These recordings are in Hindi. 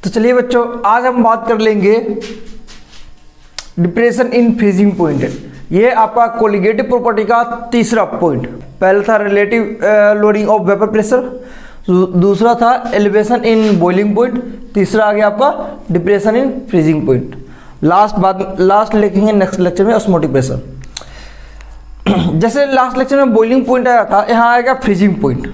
तो चलिए बच्चों, आज हम बात कर लेंगे डिप्रेशन इन फ्रीजिंग पॉइंट। ये आपका कोलिगेटिव प्रॉपर्टी का तीसरा पॉइंट। पहला था relative loading of vapour pressure, दूसरा था एलिवेशन इन बॉइलिंग पॉइंट, तीसरा आ गया आपका depression in freezing point. Last लिखेंगे नेक्स्ट लेक्चर में ऑस्मोटिक प्रेशर। जैसे लास्ट लेक्चर में बॉइलिंग पॉइंट आया था, यहाँ आएगा फ्रीजिंग पॉइंट।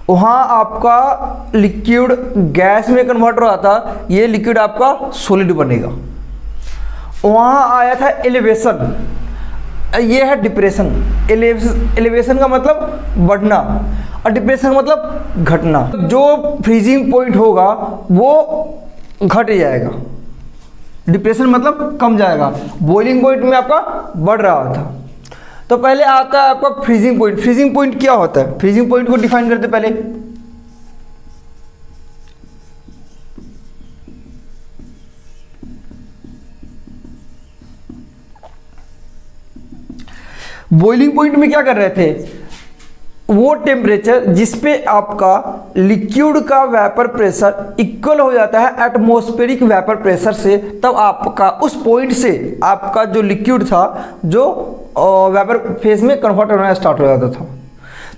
वहाँ आपका लिक्विड गैस में कन्वर्ट हो रहा था, ये लिक्विड आपका सॉलिड बनेगा। वहाँ आया था एलिवेशन, ये है डिप्रेशन। एलिवेशन का मतलब बढ़ना और डिप्रेशन का मतलब घटना। जो फ्रीजिंग पॉइंट होगा वो घट जाएगा, डिप्रेशन मतलब कम जाएगा। बॉइलिंग पॉइंट में आपका बढ़ रहा था। तो पहले आता है आपका फ्रीजिंग पॉइंट। फ्रीजिंग पॉइंट क्या होता है? फ्रीजिंग पॉइंट को डिफाइन करते पहले। बॉइलिंग पॉइंट में क्या कर रहे थे? वो टेम्परेचर जिस पे आपका लिक्विड का वेपर प्रेशर इक्वल हो जाता है एटमॉस्फेरिक वेपर प्रेशर से, तब आपका उस पॉइंट से आपका जो लिक्विड था जो वेपर फेज में कन्वर्ट होना स्टार्ट हो जाता था।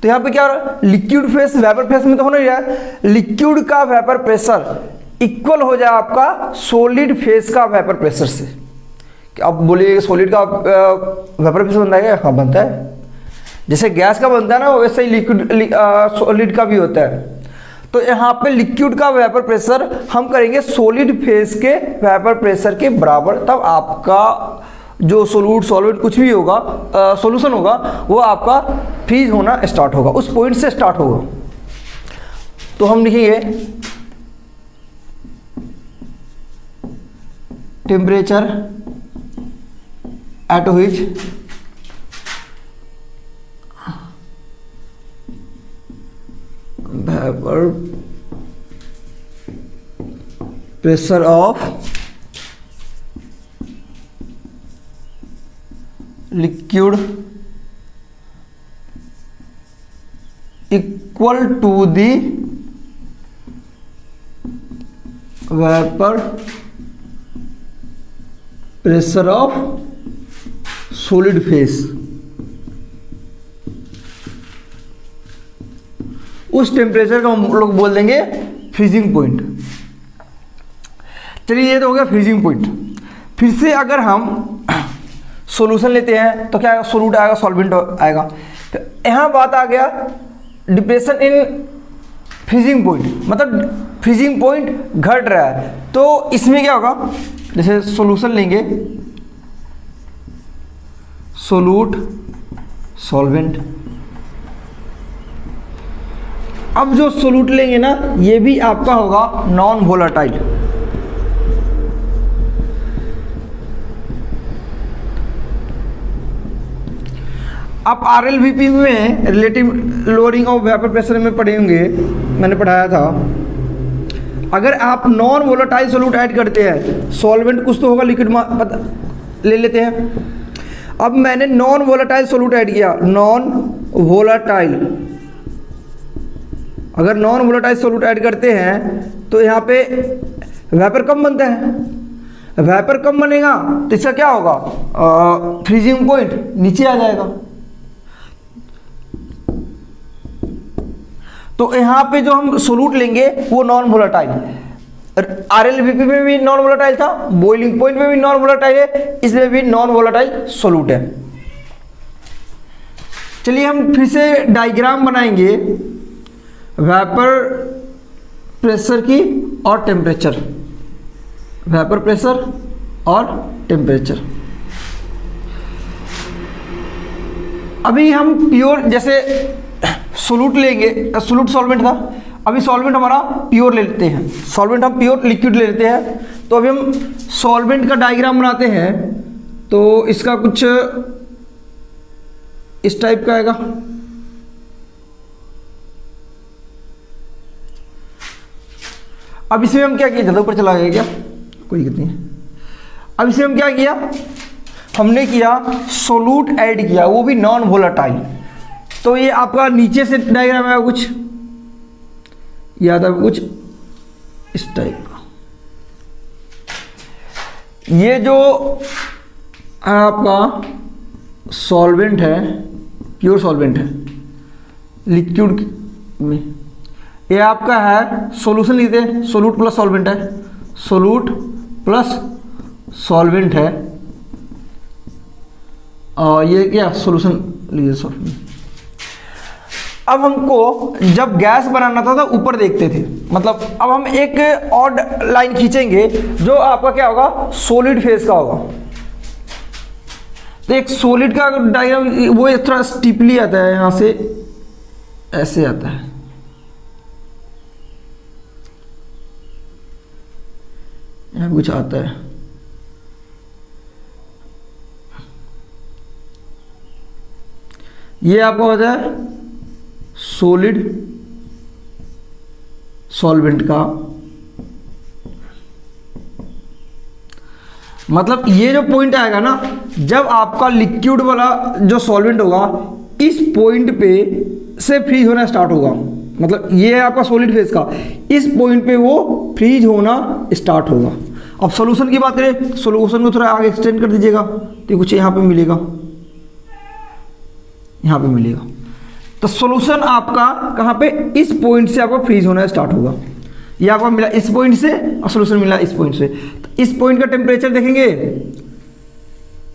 तो यहाँ पे क्या हो रहा है? लिक्विड फेज वेपर फेज में तो होना ही है। लिक्विड का वेपर प्रेशर इक्वल हो जाए आपका सॉलिड फेज का वेपर प्रेशर से। अब बोलिए सॉलिड का वेपर प्रेशर बनता है क्या? हाँ बनता है। जैसे गैस का बनता है ना, वैसे ही लिक्विड सॉलिड का भी होता है। तो यहाँ पे लिक्विड का वेपर प्रेशर हम करेंगे सॉलिड फेज के वेपर प्रेशर के बराबर, तब आपका जो सॉल्यूट कुछ भी होगा, सॉल्यूशन होगा, वो आपका फ्रीज होना स्टार्ट होगा, उस पॉइंट से स्टार्ट होगा। तो हम लिखेंगे temperature at which vapour pressure of liquid equal to the vapour pressure of solid phase. उस टेम्परेचर का हम लोग बोल देंगे फ्रीजिंग पॉइंट। चलिए ये तो हो गया फ्रीजिंग पॉइंट। फिर से अगर हम सॉल्यूशन लेते हैं तो क्या आएगा? सॉल्यूट आएगा, सॉल्वेंट आएगा। तो यहाँ बात आ गया डिप्रेशन इन फ्रीजिंग पॉइंट, मतलब फ्रीजिंग पॉइंट घट रहा है। तो इसमें क्या होगा? जैसे सॉल्यूशन लेंगे, सोल्यूट सॉल्वेंट। अब जो सोल्यूट लेंगे ना, ये भी आपका होगा नॉन वोलेटाइल। आप RLVP में relative loading of vapour pressure में पढ़े होंगे, मैंने पढ़ाया था। अगर आप नॉन वोलेटाइल सोल्यूट ऐड करते हैं, सॉल्वेंट कुछ तो होगा, लिक्विड ले लेते हैं। अब मैंने नॉन वोलेटाइल सोल्यूट ऐड किया, नॉन वोलेटाइल। अगर नॉन वोलेटाइल सोल्यूट ऐड करते हैं तो यहाँ पे वेपर कम बनता है। वेपर कम बनेगा तो इसका क्या होगा? फ्रीजिंग पॉइंट नीचे आ जाएगा। तो यहाँ पे जो हम सोल्यूट लेंगे वो नॉन वोलेटाइल। RLVP में भी नॉन वोलेटाइल था, बॉइलिंग पॉइंट में भी नॉन वोलेटाइल है, इसमें भी नॉन वोलेटाइल सोल्यूट है। चलिए हम फिर से डायग्राम बनाएंगे वेपर प्रेशर की और टेम्परेचर, वेपर प्रेशर और टेम्परेचर। अभी हम प्योर, जैसे सोल्यूट लेंगे, सोल्यूट सॉल्वेंट था, अभी सॉल्वेंट हमारा प्योर ले लेते हैं, सॉल्वेंट हम प्योर लिक्विड ले लेते हैं। तो अभी हम सॉल्वेंट का डायग्राम बनाते हैं। तो इसका कुछ इस टाइप का आएगा। अब इसमें हम क्या किया? ज़्यादा ऊपर चला गया क्या? कोई दिक्कत नहीं है। अब इसमें हम क्या किया? हमने किया सोल्यूट ऐड किया, वो भी नॉन वोलेटाइल। तो ये आपका नीचे से डायग्राम है कुछ, याद है कुछ इस टाइप का। ये जो आपका सॉल्वेंट है, प्योर सॉल्वेंट है लिक्विड में, ये आपका है सॉल्यूशन लिखते हैं, सोलूट प्लस सॉल्वेंट है, सोलूट प्लस सॉल्वेंट है, और ये क्या सॉल्यूशन लीजिए सॉल्वेंट। अब हमको जब गैस बनाना था तो ऊपर देखते थे, मतलब अब हम एक और लाइन खींचेंगे जो आपका क्या होगा, सॉलिड फेज का होगा। तो एक सॉलिड का डायग्राम वो थोड़ा स्टीपली आता है, यहां से ऐसे आता है, यहां कुछ आता है, ये आपका होता है सॉलिड सॉल्वेंट का, मतलब ये जो पॉइंट आएगा ना, जब आपका लिक्विड वाला जो सॉल्वेंट होगा इस पॉइंट पे से फ्रीज होना स्टार्ट होगा, मतलब ये है आपका सॉलिड फेज का, इस पॉइंट पे वो फ्रीज होना स्टार्ट होगा। अब सॉल्यूशन की बात करें, सॉल्यूशन को थोड़ा आगे एक्सटेंड कर दीजिएगा तो कुछ यहाँ पे मिलेगा, यहाँ पे मिलेगा। तो सॉल्यूशन आपका कहाँ पे, इस पॉइंट से आपका फ्रीज होना स्टार्ट होगा। ये आपको मिला इस पॉइंट से और सॉल्यूशन मिला इस पॉइंट से। तो इस पॉइंट का टेम्परेचर देखेंगे,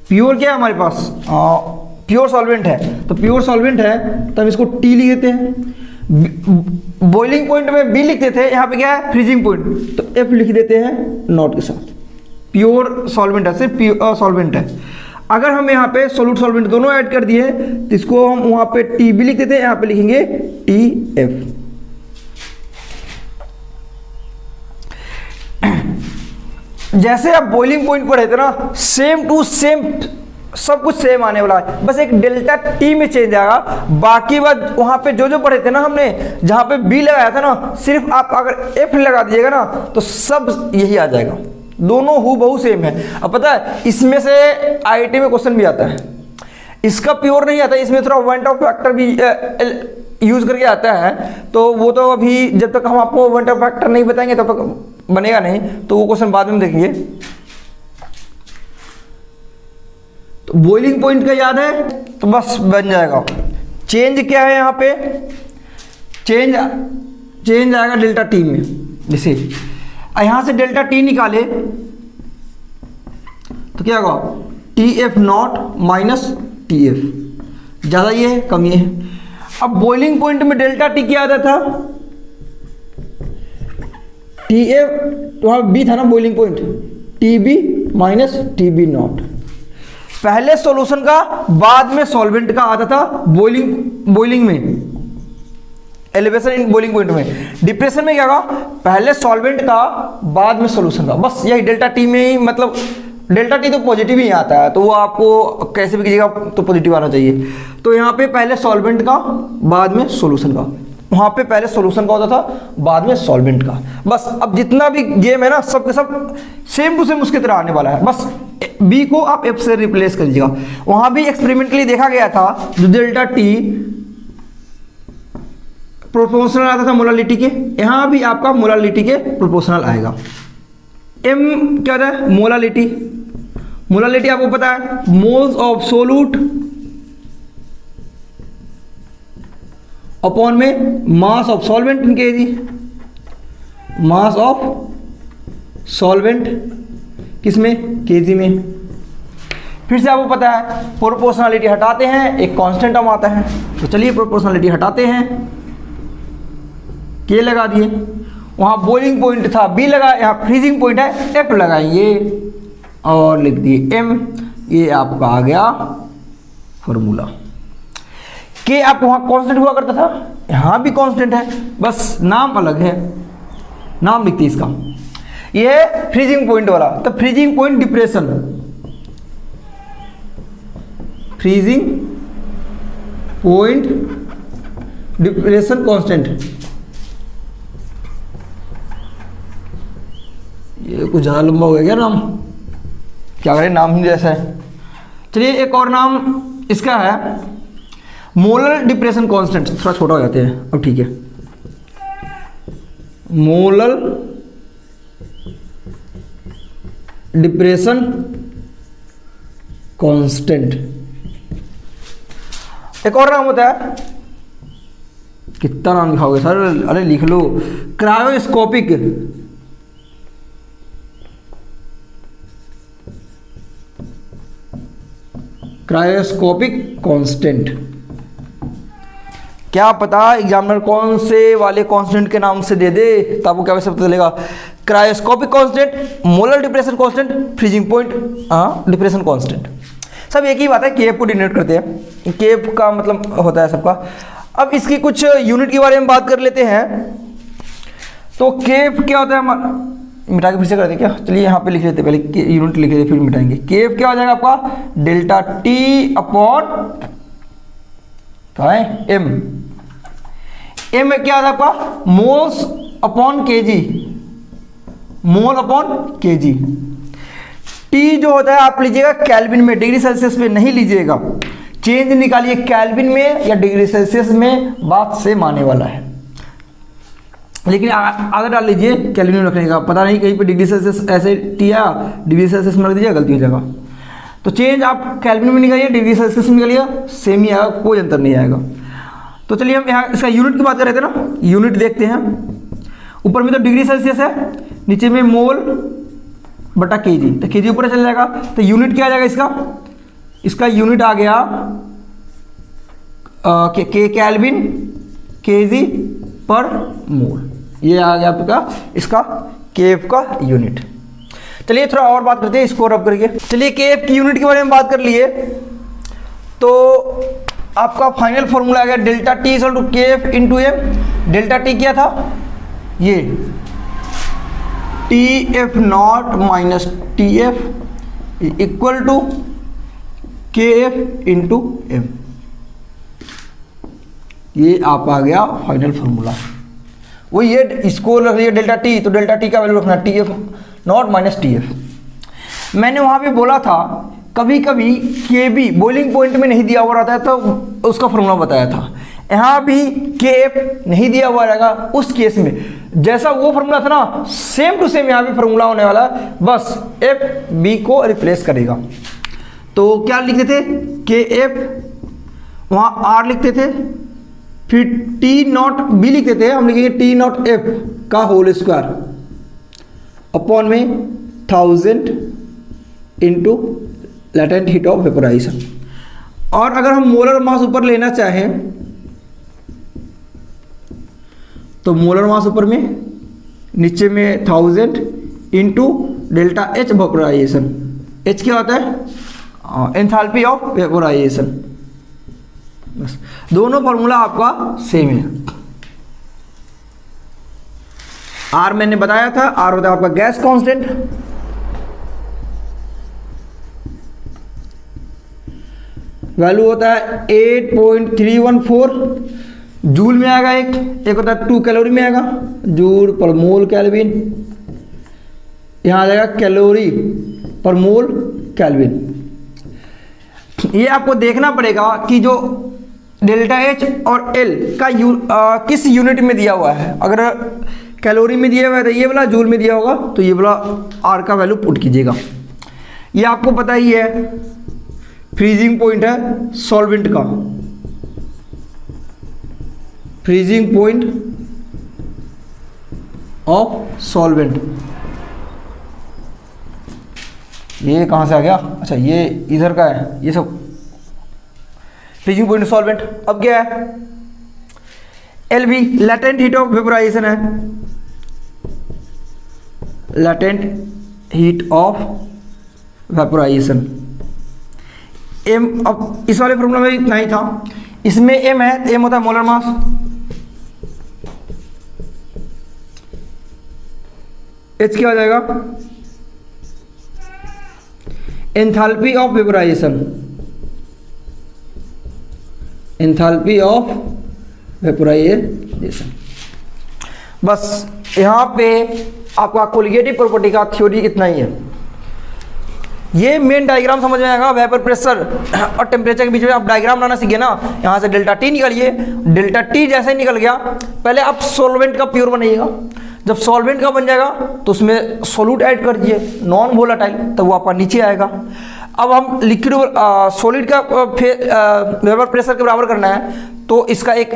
प्योर क्या है हमारे पास, प्योर सॉल्वेंट है, तो प्योर सॉल्वेंट है तो हम इसको टी लिख देते हैं। बॉइलिंग पॉइंट में बी लिखते थे, यहाँ पे क्या है फ्रीजिंग पॉइंट, तो एफ लिख देते हैं नॉट के साथ। प्योर सॉल्वेंट है, सिर्फ प्योर सॉल्वेंट है। अगर हम यहाँ पे सोलूट सॉल्वेंट दोनों ऐड कर दिए तो इसको हम वहां पे टी बी लिख देते हैं, यहाँ पे लिखेंगे टी एफ। जैसे आप बॉइलिंग पॉइंट पर रहते ना, सेम टू सेम सब कुछ सेम आने वाला है, बस एक डेल्टा टी में चेंज आएगा। बाकी बात वहां पे जो जो पढ़े थे ना हमने, जहां पे बी लगाया था ना, सिर्फ आप अगर एफ लगा दीजिएगा ना तो सब यही आ जाएगा, दोनों हूबहू सेम है। अब पता है इसमें से आईआईटी में क्वेश्चन भी आता है, इसका प्योर नहीं आता, इसमें थोड़ा पॉइंट ऑफ फैक्टर भी यूज करके आता है, तो वो तो अभी जब तक हम आपको पॉइंट ऑफ फैक्टर नहीं बताएंगे तब तक बनेगा नहीं, तो वो क्वेश्चन बाद में देखेंगे। तो बॉइलिंग पॉइंट का याद है तो बस बन जाएगा। चेंज क्या है यहाँ पे, चेंज आएगा डेल्टा टी में। जैसे यहां से डेल्टा टी निकाले तो क्या होगा, T F naught minus T F, ज्यादा ये है कम ये है। अब बॉइलिंग पॉइंट में डेल्टा टी क्या आता था, टी एफ वहां बी था ना boiling point, T B minus T B naught. पहले सॉल्यूशन का बाद में सॉल्वेंट का आता था बॉइलिंग में, एलिवेशन इन बॉइलिंग पॉइंट में। डिप्रेशन में क्या होगा, पहले सॉल्वेंट का बाद में सॉल्यूशन का, बस यही डेल्टा टी में ही, मतलब डेल्टा टी तो पॉजिटिव ही आता है, तो वो आपको कैसे भी कीजिएगा तो पॉजिटिव आना चाहिए। तो यहाँ पे पहले सॉल्वेंट का बाद में सॉल्यूशन का, वहां पे पहले सॉल्यूशन का होता था बाद में सॉल्वेंट का। बस अब जितना भी गेम है ना सब के सब सेम टू सेम उसकी तरह आने वाला है, बस बी को आप एफ से रिप्लेस कर दीजिएगा। वहां भी एक्सपेरिमेंटली देखा गया था, जो डेल्टा टी प्रोपोर्शनल आता था मोलालिटी के, यहां भी आपका मोलालिटी के प्रोपोर्शनल आएगा। एम क्या होता है, मोलालिटी। मोलालिटी आपको पता है, मोल्स ऑफ सोलूट अपॉन में mass of solvent in KG, mass of solvent किसमें, केजी में। फिर से आपको पता है प्रोपोर्शनलिटी हटाते हैं, एक कांस्टेंट टर्म आता है, तो चलिए प्रोपोर्शनलिटी हटाते हैं, के लगा दिए, वहां बॉइलिंग पॉइंट था बी लगा, यहाँ फ्रीजिंग पॉइंट है एफ लगाएंगे और लिख दिए एम। ये आपका आ गया फॉर्मूला। के आपको वहां कांस्टेंट हुआ करता था, यहां भी कांस्टेंट है, बस नाम अलग है, नाम लिखते इसका। ये है फ्रीजिंग पॉइंट वाला, तो freezing point depression, freezing point depression constant. ये कुछ ज़्यादा लंबा हो गया क्या नाम, क्या करें नाम ही जैसा है। चलिए एक और नाम इसका है मोलर डिप्रेशन कांस्टेंट, थोड़ा छोटा हो जाते हैं अब, ठीक है। Molar depression constant. एक और नाम होता है, कितना नाम लिखाओगे सर, अरे लिख लो, क्रायोस्कोपिक कांस्टेंट। क्या पता एग्जामिनर कौन से वाले कांस्टेंट के नाम से दे दे, तो आपको क्या पता चलेगा। Cryoscopic constant, molar depression constant, freezing point depression constant, सब एक ही बात है, केएफ को डिनोट करते हैं। केएफ का मतलब होता है सबका। अब इसकी कुछ यूनिट के बारे में बात कर लेते हैं। तो केएफ क्या होता है, मिटा के फिर से कर दें क्या, चलिए यहाँ पे लिख लेते हैं, पहले यूनिट लिख लेते फिर मिटाएंगे। केएफ क्या हो जाएगा आपका, डेल्टा टी अपॉन क्या है एम। एम क्या होता है आपका, moles upon KG, mole upon KG. T जो होता है आप लीजिएगा केल्विन में, डिग्री सेल्सियस में नहीं लीजिएगा, चेंज निकालिए केल्विन में या डिग्री सेल्सियस में, बात सेम आने वाला है। लेकिन आधा डाल लीजिए केल्विन में रखने का, पता नहीं कहीं पे डिग्री सेल्सियस ऐसे टी या डिग्री सेल्सियस में रख दीजिए, गलती हो जाएगा। तो चेंज आप केल्विन में निकालिए, डिग्री सेल्सियस में निकालिए, सेम ही आएगा, कोई अंतर नहीं आएगा। तो चलिए हम यहाँ इसका यूनिट की बात कर रहे थे ना, यूनिट देखते हैं। ऊपर में तो डिग्री सेल्सियस है, नीचे में मोल बटा केजी, तो केजी ऊपर चल जाएगा। तो यूनिट क्या आ जाएगा इसका, इसका यूनिट आ गया के केल्विन केजी पर मोल, ये आ गया आपका इसका केएफ का यूनिट। चलिए थोड़ा और बात करते हैं इसको रब करके। चलिए केएफ की यूनिट के बारे में बात कर लिए, तो आपका फाइनल फॉर्मूला आ गया delta T equal to KF into M. Delta T क्या था, ये T F naught minus T F equal to K F into M, ये आप आ गया फाइनल फॉर्मूला। वो ये इसको रख लिया डेल्टा टी, तो डेल्टा टी का वैल्यू रखना T F naught minus T F. मैंने वहाँ पे बोला था कभी कभी के बी बॉइलिंग पॉइंट में नहीं दिया हुआ रहता है, तो उसका फॉर्मूला बताया था। यहाँ भी के एफ नहीं दिया हुआ रहेगा, उस केस में जैसा वो फॉर्मूला था ना, सेम टू सेम यहाँ भी फॉर्मूला होने वाला है, बस एफ बी को रिप्लेस करेगा। तो क्या लिखते थे, के एफ, वहाँ आर लिखते थे, फिर टी नॉट बी लिखते थे, हम लिखेंगे टी नॉट एफ का होल स्क्वायर अपॉन में 1000 into latent heat of vaporisation. और अगर हम मोलर मास ऊपर लेना चाहें तो मोलर मास ऊपर में, नीचे में 1000 into delta H vaporisation. H क्या होता है, एंथैल्पी ऑफ वेपोराइजेशन। बस दोनों फॉर्मूला आपका सेम है। आर मैंने बताया था, आर होता है आपका गैस कांस्टेंट, वैल्यू होता है 8.314 जूल में आएगा, एक होता है 2 कैलोरी में आएगा, जूल पर मोल केल्विन, यहां आ जाएगा कैलोरी पर मोल केल्विन। ये आपको देखना पड़ेगा कि जो डेल्टा एच और एल का किस यूनिट में दिया हुआ है। अगर कैलोरी में दिया हुआ है तो ये वाला, जूल में दिया होगा तो ये वाला आर का वैल्यू पुट कीजिएगा। ये आपको पता ही है, फ्रीजिंग पॉइंट है सॉल्वेंट का, फ्रीजिंग पॉइंट ऑफ सॉल्वेंट। ये कहां से आ गया, अच्छा ये इधर का है, ये सब फ्रीजिंग पॉइंट सॉल्वेंट। अब क्या है, एल भी लेटेंट हीट ऑफ वेपोराइजेशन है, latent heat of vaporisation. M, अब इस वाले फॉर्मूला में इतना ही था, इसमें एम है, एम होता है मोलर मास, एच क्या हो जाएगा, enthalpy of vaporisation, enthalpy of vaporisation. बस यहाँ पे आपका कोलिगेटिव प्रॉपर्टी का थ्योरी इतना ही है। ये मेन डायग्राम समझ में आएगा, वेपर प्रेशर और टेम्परेचर के बीच में आप डायग्राम बनाना सीखे ना। यहाँ से डेल्टा टी निकालिए, डेल्टा टी जैसे ही निकल गया, पहले आप सॉल्वेंट का प्योर बनाइएगा। जब सॉल्वेंट का बन जाएगा तो उसमें सोल्यूट ऐड कर दीजिए, नॉन वोलेटाइल, तो वो आपका नीचे आएगा। अब हम लिक्विड सॉलिड का वेपर प्रेशर के बराबर करना है, तो इसका एक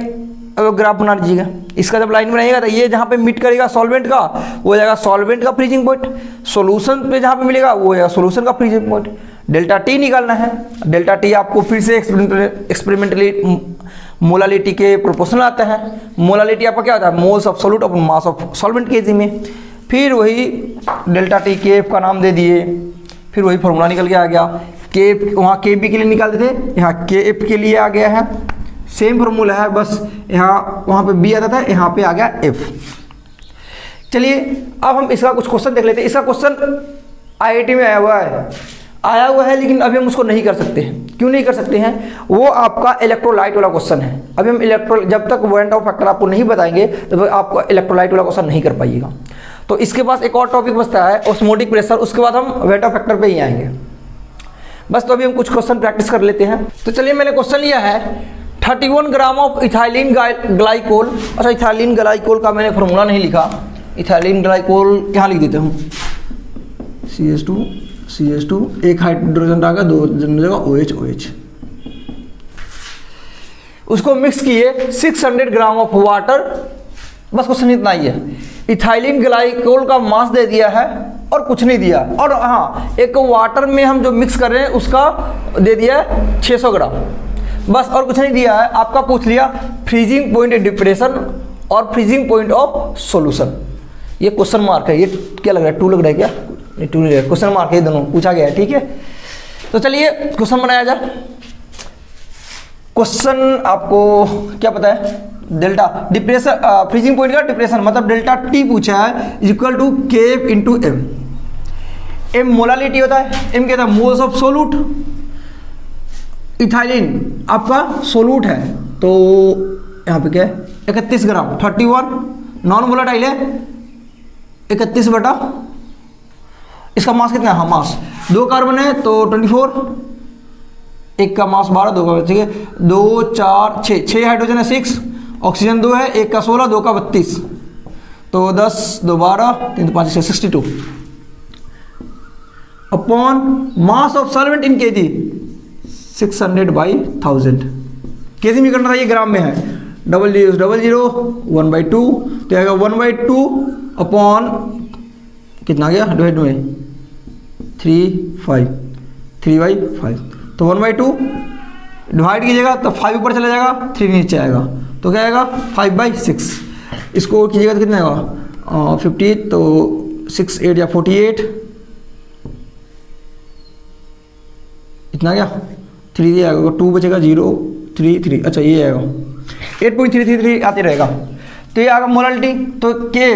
ग्राफ बना लीजिएगा। इसका जब लाइन बनाइएगा तो ये जहाँ पे मीट करेगा सॉल्वेंट का वो हो जाएगा सॉल्वेंट का फ्रीजिंग पॉइंट, सॉल्यूशन पे जहाँ पे मिलेगा वो हो जाएगा सॉल्यूशन का फ्रीजिंग पॉइंट। डेल्टा टी निकालना है। डेल्टा टी आपको फिर से एक्सपेरिमेंटली मोलालिटी के प्रोपोर्शनल आता है। मोलालिटी आपका क्या होता है, moles of solute upon mass of solvent KG में। फिर वही डेल्टा टी के एफ का नाम दे दिए, फिर वही फॉर्मूला निकल के आ गया। के एफ वहाँ के बी के लिए निकालते थे, यहाँ के एफ के लिए आ गया है, सेम फार्मूला है, बस यहाँ वहाँ पे बी आता था, यहाँ पे आ गया एफ। चलिए अब हम इसका कुछ क्वेश्चन देख लेते हैं। इसका क्वेश्चन आईआईटी में आया हुआ है लेकिन अभी हम उसको नहीं कर सकते हैं। क्यों नहीं कर सकते हैं, वो आपका इलेक्ट्रोलाइट वाला क्वेश्चन है। अभी हम जब तक वेन डाउन फैक्टर आपको नहीं बताएंगे तब तो आपको इलेक्ट्रोलाइट वाला क्वेश्चन नहीं कर पाइएगा। तो इसके पास एक और टॉपिक बचता है ऑस्मोटिक प्रेशर, उसके बाद हम वेन डाउन फैक्टर पे ही आएंगे बस। तो अभी हम कुछ क्वेश्चन प्रैक्टिस कर लेते हैं। तो चलिए मैंने क्वेश्चन लिया है 31 ग्राम ऑफ इथाइलिन ग्लाइकोल। अच्छा, इथाइलिन ग्लाइकोल का मैंने फॉर्मूला नहीं लिखा। इथाइलिन ग्लाइकोल यहाँ लिख देते हूँ, CH2 एक हाइड्रोजन डाल 2 जगह OH। उसको मिक्स किए 600 ग्राम ऑफ वाटर, बस क्वेश्चन इतना ही है। इथाइलिन ग्लाइकोल का मास दे दिया है और कुछ नहीं दिया, और हाँ एक वाटर में हम जो मिक्स कर रहे हैं उसका दे दिया है 600 ग्राम, बस और कुछ नहीं दिया है। आपका पूछ लिया फ्रीजिंग पॉइंट डिप्रेशन और फ्रीजिंग पॉइंट ऑफ सॉल्यूशन। ये क्वेश्चन मार्क है, ये क्या लग रहा है, 2 लग रहा है क्या, नहीं 2 नहीं है, क्वेश्चन मार्क है, दोनों पूछा गया है, ठीक है। तो चलिए क्वेश्चन बनाया जाए। क्वेश्चन आपको क्या पता है, डेल्टा डिप्रेशन फ्रीजिंग पॉइंट का डिप्रेशन मतलब डेल्टा टी पूछा है equal to KF into M. M molality होता है, एम क्या था, मोल्स ऑफ सोल्यूट। इथाइलिन आपका सोल्यूट है, तो यहाँ पे क्या है 31 ग्राम, 31 नॉन वोलेटाइल है, 31 बटा इसका मास कितना है, हाँ मास 2 कार्बन है तो 24, एक का मास 12, 2 का, ठीक है 2 4 6 हाइड्रोजन है 6, ऑक्सीजन 2 है, एक का 16, 2 का 32, तो 10 2 12 3 2 5 6 62 upon mass of solvent in KG 600/1000। KG में करना था, ये ग्राम में है, 00 1/2 तो आएगा 1/2 अपॉन कितना आ गया डिवाइड में 3/5 तो 1/2 डिवाइड कीजिएगा तो 5 ऊपर चला जाएगा, 3 नीचे आएगा, तो क्या आएगा 5/6। इसको कीजिएगा तो कितना आएगा 50, तो 6 8 या 48, इतना गया 3 आएगा, 2 बचेगा 0 3 3, अच्छा ये आएगा 8.333 आते रहेगा। तो ये आएगा मोलालिटी। तो के,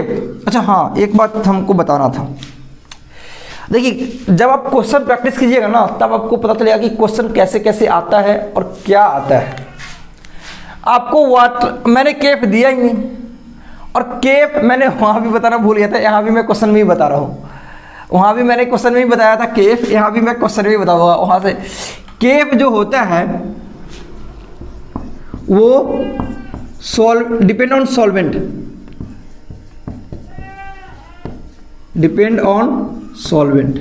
अच्छा हाँ एक बात हमको बताना था, देखिए जब आप क्वेश्चन प्रैक्टिस कीजिएगा ना तब आपको पता चलेगा कि क्वेश्चन कैसे कैसे आता है और क्या आता है। आपको वाटर मैंने केफ दिया ही नहीं, और केफ मैंने वहाँ भी बताना भूल गया था, यहाँ भी मैं क्वेश्चन में ही बता रहा हूँ। वहाँ भी मैंने क्वेश्चन में ही बताया था केफ, यहाँ भी मैं क्वेश्चन में ही बताऊँगा। वहाँ से केफ जो होता है वो depend on solvent, depend on solvent.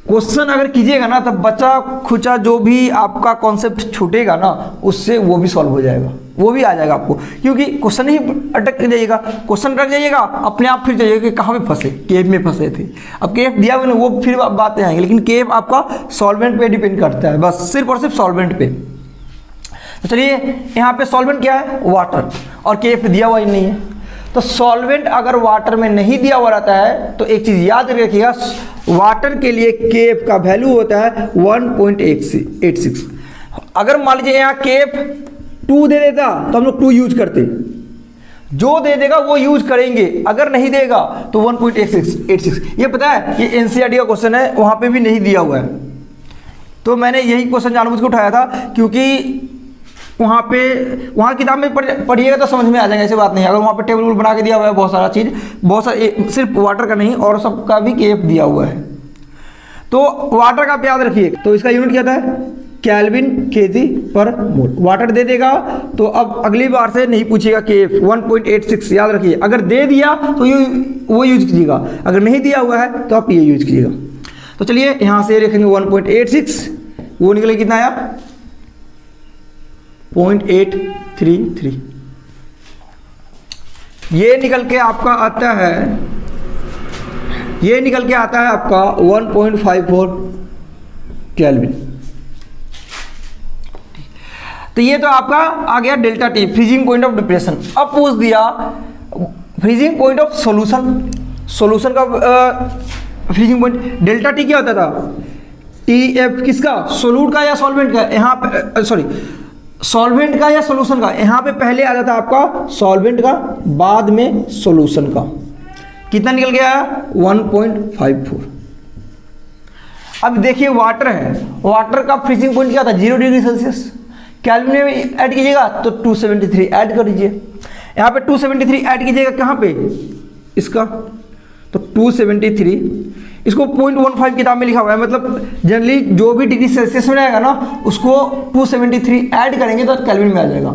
Question अगर कीजिएगा ना तब बचा खुचा जो भी आपका कॉन्सेप्ट छूटेगा ना उससे वो भी सॉल्व हो जाएगा, वो भी आ जाएगा आपको, क्योंकि क्वेश्चन ही अटक जाइएगा, क्वेश्चन अटक जाइएगा अपने आप फिर जाइएगा कि कहाँ पे फंसे, केफ में फंसे थे। अब केफ दिया हुआ ना वो फिर बातें आएंगी, लेकिन केफ आपका सॉल्वेंट पे डिपेंड करता है, बस सिर्फ और सिर्फ सॉल्वेंट पे। तो चलिए यहाँ पे सॉल्वेंट क्या है, वाटर, और केफ दिया हुआ ही नहीं है। तो सॉल्वेंट अगर वाटर में नहीं दिया हुआ रहता है तो एक चीज याद रखिएगा, वाटर के लिए केफ का वैल्यू होता है 1.86। अगर मान लीजिए यहाँ केफ 2 दे देता तो हम लोग 2 यूज करते, जो दे देगा वो यूज करेंगे, अगर नहीं देगा तो 1.86। ये पता है ये एनसीईआरटी का क्वेश्चन है, वहां पे भी नहीं दिया हुआ है। तो मैंने यही क्वेश्चन जानबूझ के उठाया था, क्योंकि वहाँ किताब में पढ़िएगा तो समझ में आ जाएगा, ऐसी बात नहीं। अगर वहाँ पे टेबल बना के दिया हुआ है बहुत सारा चीज़, बहुत सारा सिर्फ वाटर का नहीं और सबका भी केफ दिया हुआ है। तो वाटर का आप याद रखिए, तो इसका यूनिट क्या था केल्विन केजी पर मोल। वाटर दे देगा तो अब अगली बार से नहीं पूछेगा कि 1.86, याद रखिए। अगर दे दिया तो ये वो यूज कीजिएगा, अगर नहीं दिया हुआ है तो आप ये यूज कीजिएगा। तो चलिए यहाँ से लिखेंगे 1.86, वो निकले कितना आया 0.833। ये निकल के आता है आपका 1.54 केल्विन। तो ये तो आपका आ गया delta T, freezing point of depression. अब पूछ दिया फ्रीजिंग पॉइंट ऑफ सॉल्यूशन का फ्रीजिंग पॉइंट। डेल्टा टी क्या होता था, टी एफ किसका, सोलूट का या सॉल्वेंट का, यहाँ पे सॉरी सॉल्वेंट का या सॉल्यूशन का। यहाँ पे पहले आ जाता आपका सॉल्वेंट का, बाद में सॉल्यूशन का। कितना निकल गया 1.54। अब देखिए वाटर है, वाटर का फ्रीजिंग पॉइंट क्या था 0 डिग्री सेल्सियस। केल्विन में ऐड कीजिएगा तो 273 ऐड कर दीजिए। यहाँ पे 273 ऐड कीजिएगा कहाँ पे, इसका, तो 273 इसको 0.15 किताब में लिखा हुआ है, मतलब जनरली जो भी डिग्री सेल्सियस में रहेगा ना उसको 273 ऐड करेंगे तो केल्विन में आ जाएगा।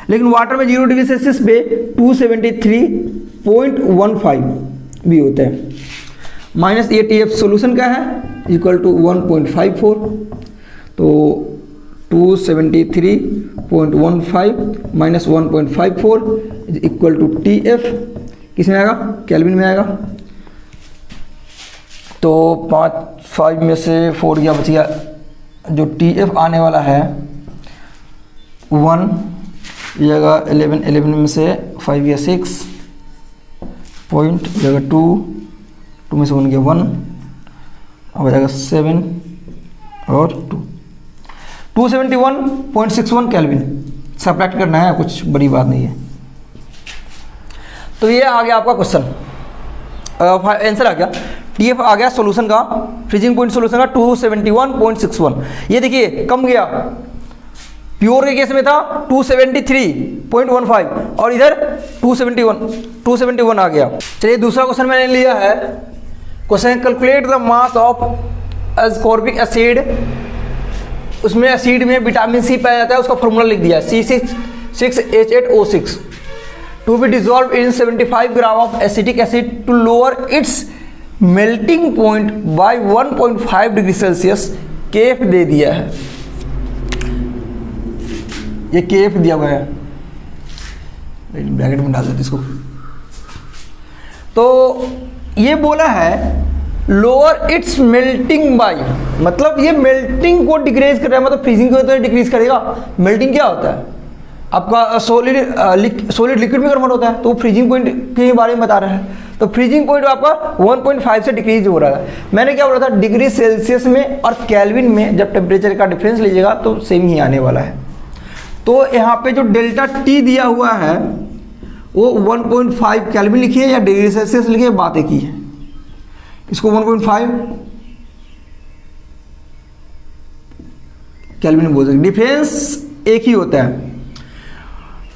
लेकिन वाटर में 0 डिग्री सेल्सियस पे 273.15 भी होता है। माइनस ये टी एफ सोल्यूशन का है इक्वल टू 1.54, तो 273.15 minus 1.54 equal to T F, किस में आएगा, केल्विन में आएगा। तो 5 में से 4 गया, बच गया जो टी एफ आने वाला है 1, जगह 11 में से 5 गया 6 पॉइंट, जगह 2 में से 1 गया 1, अब जाएगा 7 और 271.61 केल्विन। सब्ट्रैक्ट करना है, कुछ बड़ी बात नहीं है। तो ये आ गया आपका क्वेश्चन, आंसर आ गया। टीएफ आ गया सॉल्यूशन का, फ्रीजिंग पॉइंट सॉल्यूशन का 271.61। ये देखिए कम गया, प्योर के केस में था 273.15 और इधर 271 आ गया। चलिए दूसरा क्वेश्चन मैंने लिया है, question calculate the mass of ascorbic acid. उसमें एसिड में विटामिन सी पाया जाता है, उसका फॉर्मूला लिख दिया है C6H8O6 to be dissolve in 75 gram of acetic acid to lower its melting point by 1.5 degree Celsius. केफ दे दिया है, ये केफ दिया हुआ है, ब्रैकेट में डाल देते इसको। तो ये बोला है लोअर इट्स मेल्टिंग बाय, मतलब ये मेल्टिंग को डिक्रीज कर रहा है, मतलब फ्रीजिंग को तो डिक्रीज करेगा। मेल्टिंग क्या होता है आपका, सॉलिड लिक्विड में कन्वर्ट होता है, तो फ्रीजिंग पॉइंट के बारे में बता रहा है। तो फ्रीजिंग पॉइंट आपका 1.5 से डिक्रीज हो रहा है। मैंने क्या बोला था, डिग्री सेल्सियस में और केल्विन में जब टेम्परेचर का डिफरेंस लीजिएगा तो सेम ही आने वाला है। तो यहाँ पे जो डेल्टा टी दिया हुआ है वो 1.5 केल्विन लिखिए या डिग्री सेल्सियस लिखिए, बात एक ही है। इसको 1.5 केल्विन बोल सकते, डिफरेंस एक ही होता है।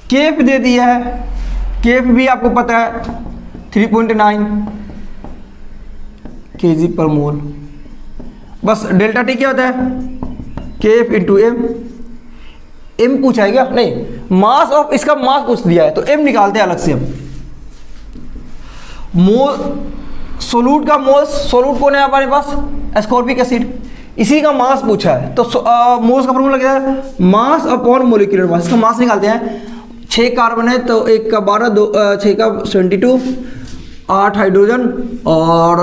केफ दे दिया है, केफ भी आपको पता है 3.9 kg पर मोल। बस डेल्टा टी क्या होता है, केफ इंटू एम पूछा है क्या, नहीं, मास ऑफ, इसका मास पूछ दिया है तो एम निकालते हैं अलग से हम। मोल सोलूट का मोल्स, सोलूट कौन है हमारे पास, एस्कॉर्बिक एसिड, इसी का मास पूछा है। तो मोल्स का फॉर्मूला क्या है, मास अपॉन मोलिकुलर मास। इसका मास निकालते हैं, 6 कार्बन है तो 1 का 12, 6 का 72, 8 हाइड्रोजन और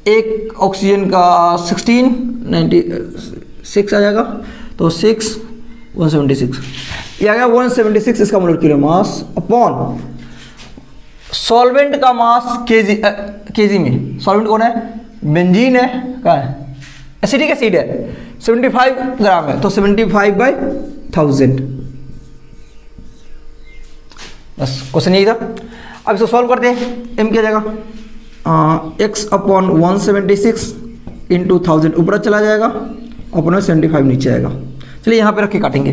1 ऑक्सीजन का 16, 96 आ जाएगा, तो 6 176, ये आ गया 176 इसका मोलिकुलर मास अपॉन सॉल्वेंट का मास केजी में। सॉल्वेंट कौन है, बेंजीन है, कहाँ है, एसिटिक एसिड है, 75 ग्राम है तो 75/1000। बस क्वेश्चन यही था। अब इसको सॉल्व करते हैं, एम क्या जाएगा, x अपॉन 176 इंटू 1000 ऊपर चला जाएगा, अपॉन 75 नीचे आएगा। चलिए यहाँ पे रख के काटेंगे,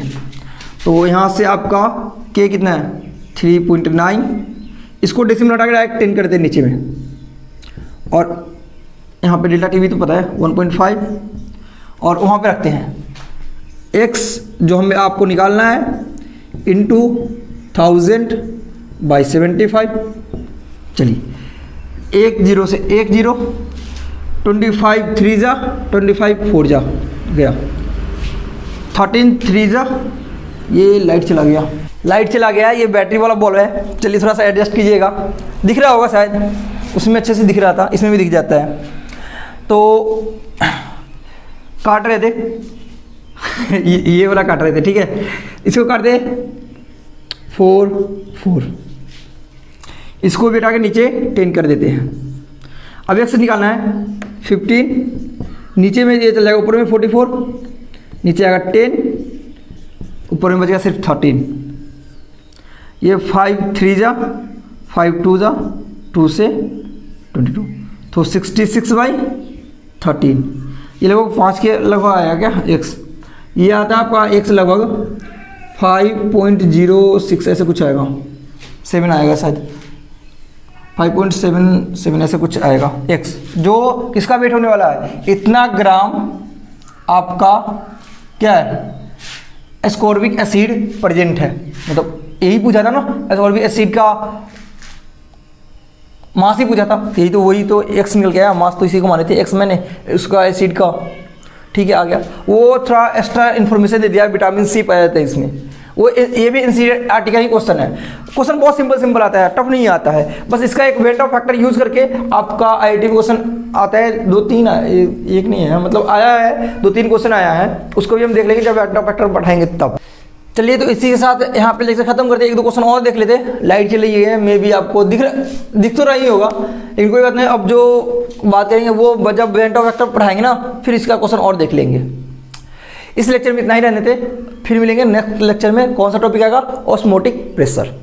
तो यहाँ से आपका k कितना है 3.9, इसको डेसिमल हटा के डायरेक्ट 10 करते हैं नीचे में, और यहाँ पे डेल्टा टी भी तो पता है 1.5 और वहाँ पे रखते हैं x जो हमें आपको निकालना है इंटू 1000/75। चलिए 1 0 से 1 0, 25 3 जा 25 4 जा गया, 13 3 जा, ये लाइट चला गया, ये बैटरी वाला बल्ब है। चलिए थोड़ा सा एडजस्ट कीजिएगा, दिख रहा होगा शायद, उसमें अच्छे से दिख रहा था, इसमें भी दिख जाता है। तो काट रहे थे ये वाला काट रहे थे, ठीक है, इसको काट दे 4 4, इसको भी हटा के नीचे 10 कर देते हैं। अब x निकालना है 15, नीचे में ये चल जाएगा, ऊपर में 44, नीचे आएगा 10, ऊपर में बचेगा सिर्फ 13। ये 5 3 जा 5 2 जा 2 से 22, तो 66/13। ये लगभग 5 के लगभग आया क्या x, ये आता है आपका x लगभग 5.06 ऐसे कुछ आएगा, 7 आएगा शायद, 5.77 ऐसे कुछ आएगा x, जो किसका वेट होने वाला है, इतना ग्राम आपका क्या है, एस्कॉर्बिक एसिड प्रेजेंट है। मतलब यही पूछा था ना, एस्कॉर्बिक एसिड का मास ही पूछा था, यही तो वही तो x निकल गया, मास तो इसी को माने थे x मैंने, उसका एसिड का, ठीक है आ गया। वो थोड़ा एक्स्ट्रा इन्फॉर्मेशन दे दिया, विटामिन सी पाया जाता है इसमें, वो ये भी एनसीईआरटी का ही क्वेश्चन है। क्वेश्चन बहुत सिंपल आता है, टफ नहीं आता है, बस इसका एक वेट ऑफ फैक्टर यूज करके आपका आईआईटी क्वेश्चन आता है, 2-3 एक नहीं है, मतलब आया है 2-3 क्वेश्चन आया है, उसको भी हम देख लेंगे जब वेट ऑफ फैक्टर बढ़ाएंगे तब। चलिए तो इसी के साथ यहाँ पे लेक्चर खत्म करते हैं, 1-2 क्वेश्चन और देख लेते हैं। लाइट चली गई है, मे भी आपको दिख तो रही होगा, लेकिन कोई बात नहीं, अब जो बात करेंगे वो जब वेट ऑफ फैक्टर पढ़ाएंगे ना, फिर इसका क्वेश्चन और देख लेंगे। इस लेक्चर में इतना ही रहने थे, फिर मिलेंगे नेक्स्ट लेक्चर में। कौन सा टॉपिक आएगा, ऑस्मोटिक प्रेशर।